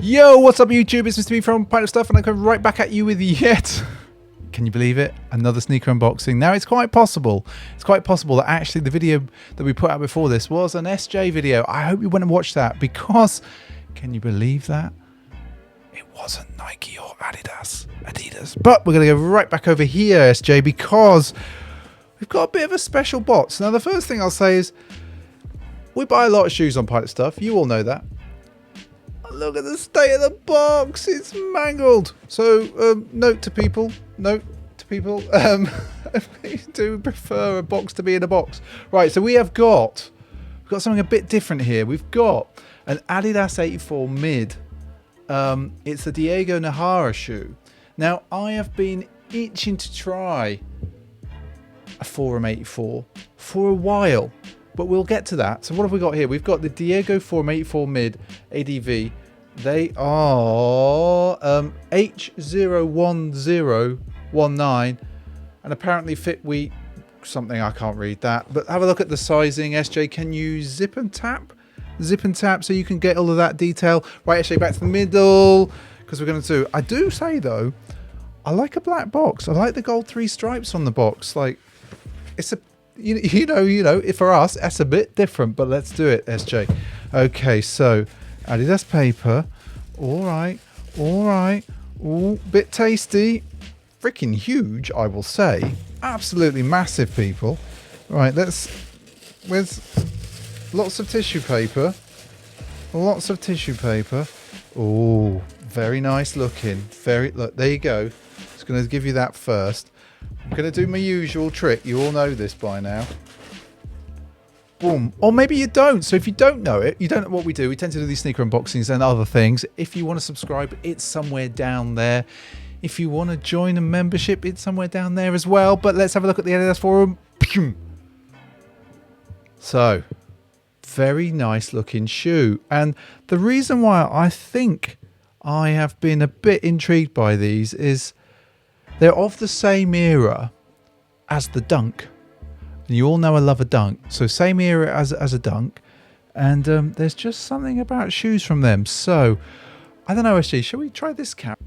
Yo, what's up YouTube? It's Mr. B from Pint of Stuff, and I come right back at you with yet, can you believe it, another sneaker unboxing. Now it's quite possible that actually the video that we put out before this was an SJ video. I hope you went and watched that, because can you believe that? It wasn't Nike or Adidas. But we're going to go right back over here, SJ, because we've got a bit of a special box. Now the first thing I'll say is, we buy a lot of shoes on Pint of Stuff, you all know that. Look at the state of the box, it's mangled. So note to people, I do prefer a box to be in a box. Right, so we've got something a bit different here. We've got an Adidas 84 Mid. It's a Diego Nájera shoe. Now I have been itching to try a Forum 84 for a while, but we'll get to that. So what have we got here? We've got the Diego Forum 84 Mid ADV. They are H01019, and apparently fit wheat something, I can't read that, but have a look at the sizing. SJ, can you zip and tap so you can get all of that detail? Right, SJ, back to the middle, because we're going to I do say though, I like a black box. I like the gold 3 stripes on the box. Like, it's a you know for us that's a bit different, but let's do it, SJ. Okay, so Adidas paper, all right, ooh, bit tasty, freaking huge, I will say, absolutely massive, people. Right, with lots of tissue paper, oh, very nice looking, look, there you go. Just going to give you that first. I'm going to do my usual trick, you all know this by now. Boom. Or maybe you don't. So if you don't know it, you don't know what we do. We tend to do these sneaker unboxings and other things. If you want to subscribe, it's somewhere down there. If you want to join a membership, it's somewhere down there as well. But let's have a look at the Adidas Forum. So, very nice looking shoe. And the reason why I think I have been a bit intrigued by these is they're of the same era as the Dunk. You all know I love a Dunk, so same era as a Dunk, and there's just something about shoes from them. So I don't know, SG, shall we try this cap?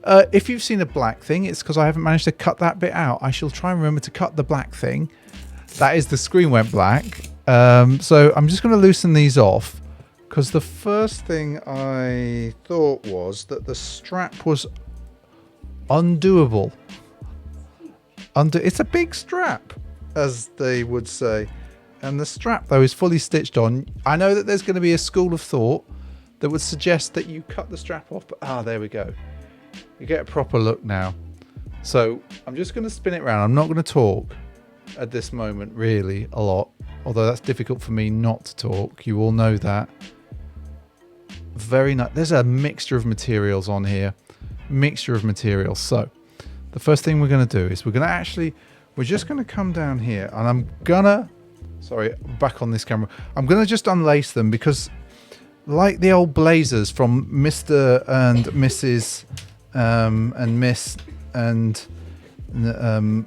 If you've seen a black thing, it's because I haven't managed to cut that bit out. I shall try and remember to cut the black thing. That is, the screen went black. So I'm just going to loosen these off, because the first thing I thought was that the strap was undoable. It's a big strap, as they would say, and the strap though is fully stitched on. I know that there's going to be a school of thought that would suggest that you cut the strap off, but there we go, you get a proper look now. So I'm just going to spin it around. I'm not going to talk at this moment really a lot, although that's difficult for me not to talk, you all know that. Very nice. There's a mixture of materials on here, so the first thing we're going to do is we're just going to come down here, and I'm gonna, sorry, back on this camera, I'm going to just unlace them, because like the old blazers from Mr. and Mrs. And Miss and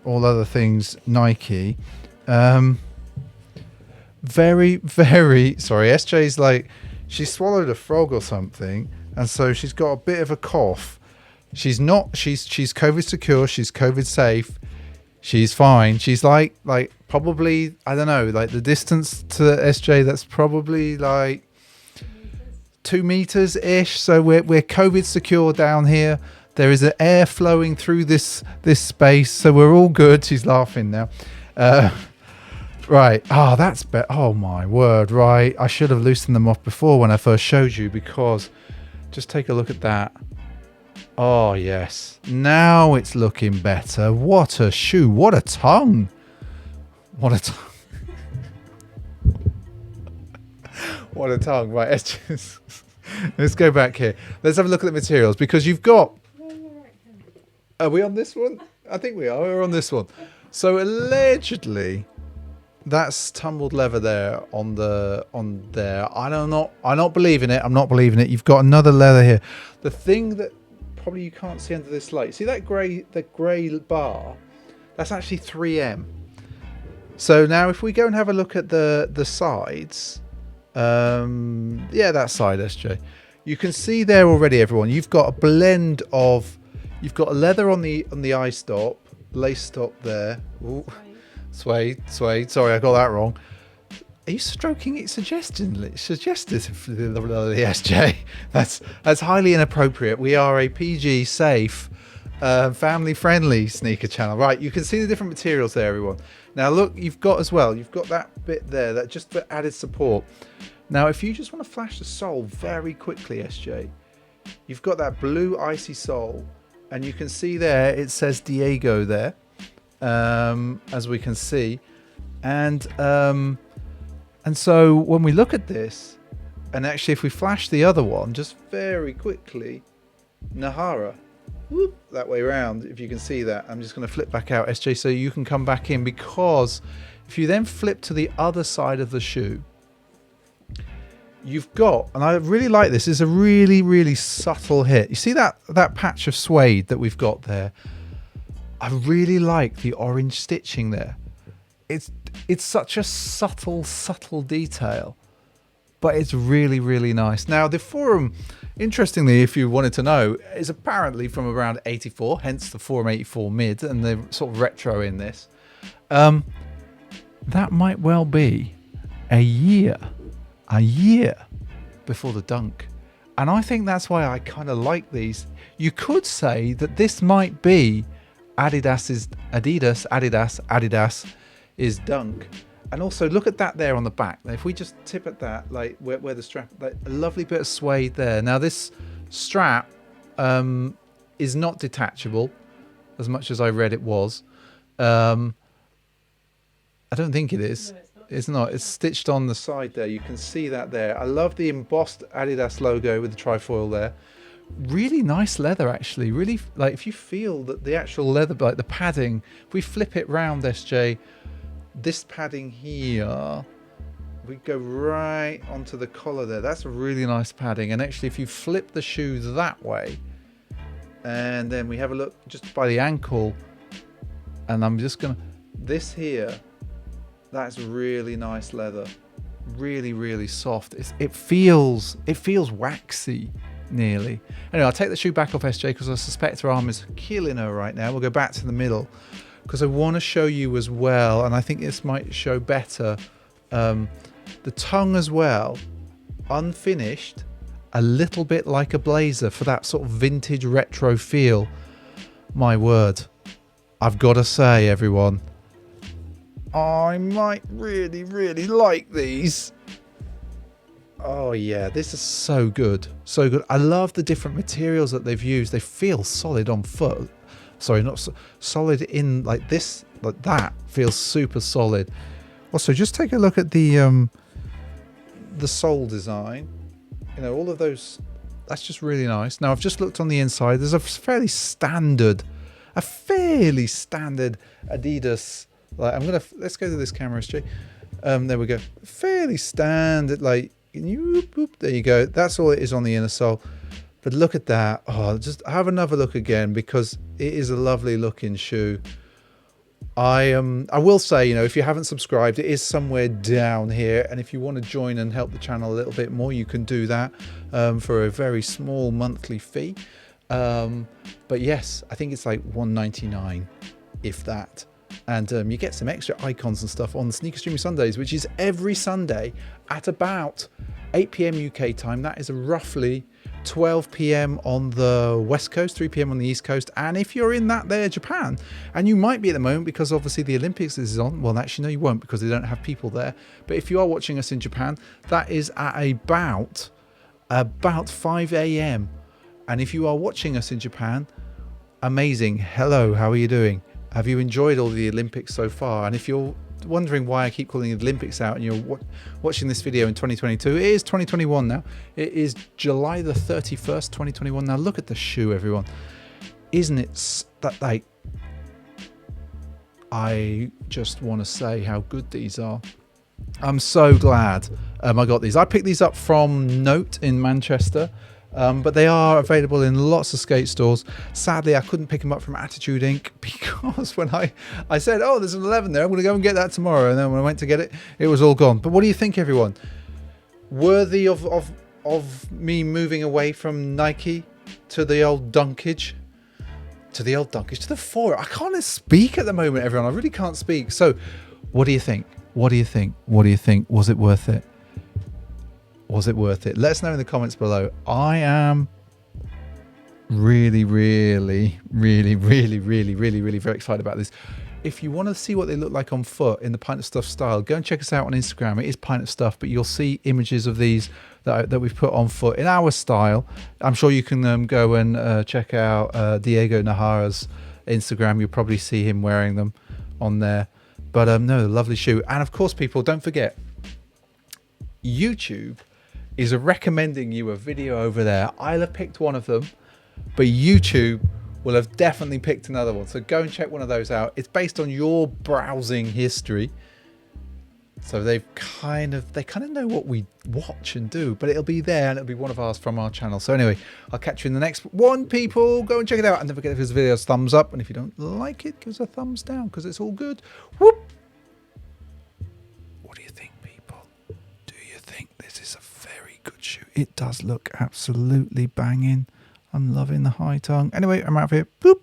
all other things Nike, very, sorry, SJ's like, she swallowed a frog or something, and so she's got a bit of a cough. She's COVID secure, she's COVID safe, she's fine. She's like probably, I don't know, like the distance to SJ, that's probably like 2 meters ish. So we're COVID secure down here. There is an air flowing through this space, so we're all good. She's laughing now. Right, that's better. Oh my word, right. I should have loosened them off before when I first showed you, because just take a look at that. Oh yes, now it's looking better. What a shoe, what a tongue. What a tongue. What a tongue. Right, let's go back here. Let's have a look at the materials, because you've got, are we on this one? I think we are, we're on this one. So allegedly that's tumbled leather there on there. I'm not believing it. I'm not believing it. You've got another leather here. The thing that probably you can't see under this light, see that grey bar, that's actually 3M. So now if we go and have a look at the sides, yeah, that side, SJ, You can see there already, everyone. You've got a blend of, you've got a leather on the eye stop, lace stop there. Ooh. Suede. Sorry, I got that wrong. Are you stroking it suggestively, SJ? That's highly inappropriate. We are a PG safe, family-friendly sneaker channel. Right, you can see the different materials there, everyone. Now look, you've got that bit there, that just for added support. Now, if you just want to flash the sole very quickly, SJ, you've got that blue icy sole, and you can see there it says Diego there, as we can see, and so when we look at this, and actually if we flash the other one just very quickly, Nájera, whoop, that way around, if you can see that. I'm just going to flip back out, SJ, so you can come back in, because if you then flip to the other side of the shoe, you've got, and I really like this, is a really, really subtle hit. You see that patch of suede that we've got there? I really like the orange stitching there. It's such a subtle detail, but it's really, really nice. Now, the Forum, interestingly, if you wanted to know, is apparently from around 84, hence the Forum 84 mid, and the sort of retro in this. That might well be a year before the Dunk. And I think that's why I kind of like these. You could say that this might be Adidas is Dunk. And also look at that there on the back. If we just tip at that, like where the strap, like a lovely bit of suede there. Now this strap is not detachable, as much as I read it was. I don't think it is. No, it's not. It's stitched on the side there. You can see that there. I love the embossed Adidas logo with the trifoil there. Really nice leather, actually. Really, like, if you feel that the actual leather, like the padding, if we flip it round, SJ, this padding here, we go right onto the collar there. That's a really nice padding. And actually, if you flip the shoe that way, and then we have a look just by the ankle, and I'm just gonna, this here, that's really nice leather. Really, really soft. It feels waxy. Nearly. Anyway, I'll take the shoe back off, SJ, because I suspect her arm is killing her right now. We'll go back to the middle, because I want to show you as well, and I think this might show better, the tongue as well, unfinished, a little bit like a blazer for that sort of vintage retro feel. My word, I've got to say, everyone, I might really, really like these. Oh yeah, this is so good. So good. I love the different materials that they've used. They feel solid on foot. Sorry, not solid in like this, like that feels super solid. Also, just take a look at the sole design. You know, all of those, that's just really nice. Now I've just looked on the inside. There's a fairly standard Adidas, like let's go to this camera, SJ. There we go. Fairly standard, like, there you go. That's all it is on the inner sole. But look at that. Oh, just have another look again, because it is a lovely looking shoe. I will say, you know, if you haven't subscribed, it is somewhere down here, and if you want to join and help the channel a little bit more, you can do that for a very small monthly fee. But yes, I think it's like $1.99, if that. And you get some extra icons and stuff on the Sneaker Streaming Sundays, which is every Sunday at about 8 PM UK time. That is roughly 12 PM on the West Coast, 3 PM on the East Coast. And if you're in that there, Japan, and you might be at the moment because obviously the Olympics is on. Well, actually, no, you won't, because they don't have people there. But if you are watching us in Japan, that is at about 5 AM. And if you are watching us in Japan, amazing. Hello, how are you doing? Have you enjoyed all the Olympics so far? And if you're wondering why I keep calling the Olympics out and you're watching this video in 2022, it is 2021 now. It is July the 31st, 2021. Now look at the shoe, everyone. Isn't it that, like, I just want to say how good these are. I'm so glad I got these. I picked these up from Note in Manchester. But they are available in lots of skate stores. Sadly, I couldn't pick them up from Attitude Inc. because when I said, oh, there's an 11 there, I'm going to go and get that tomorrow. And then when I went to get it, it was all gone. But what do you think, everyone? Worthy of of me moving away from Nike to the old Dunkage. To the Forum. I can't speak at the moment, everyone. I really can't speak. So, what do you think? What do you think? What do you think? Was it worth it? Was it worth it? Let us know in the comments below. I am really very excited about this. If you want to see what they look like on foot in the Pint of Stuff style, go and check us out on Instagram. It is Pint of Stuff, but you'll see images of these that we've put on foot in our style. I'm sure you can go and check out Diego Nájera's Instagram. You'll probably see him wearing them on there. But no, lovely shoe. And of course, people, don't forget, YouTube is recommending you a video over there. I'll have picked one of them, but YouTube will have definitely picked another one. So go and check one of those out. It's based on your browsing history. So they kind of know what we watch and do, but it'll be there and it'll be one of ours from our channel. So anyway, I'll catch you in the next one, people. Go and check it out. And don't forget, if this video is thumbs up, and if you don't like it, give us a thumbs down, because it's all good. Whoop. What do you think, people? Do you think this is a very good shoe? It does look absolutely banging. I'm loving the high tongue. Anyway, I'm out of here. Boop.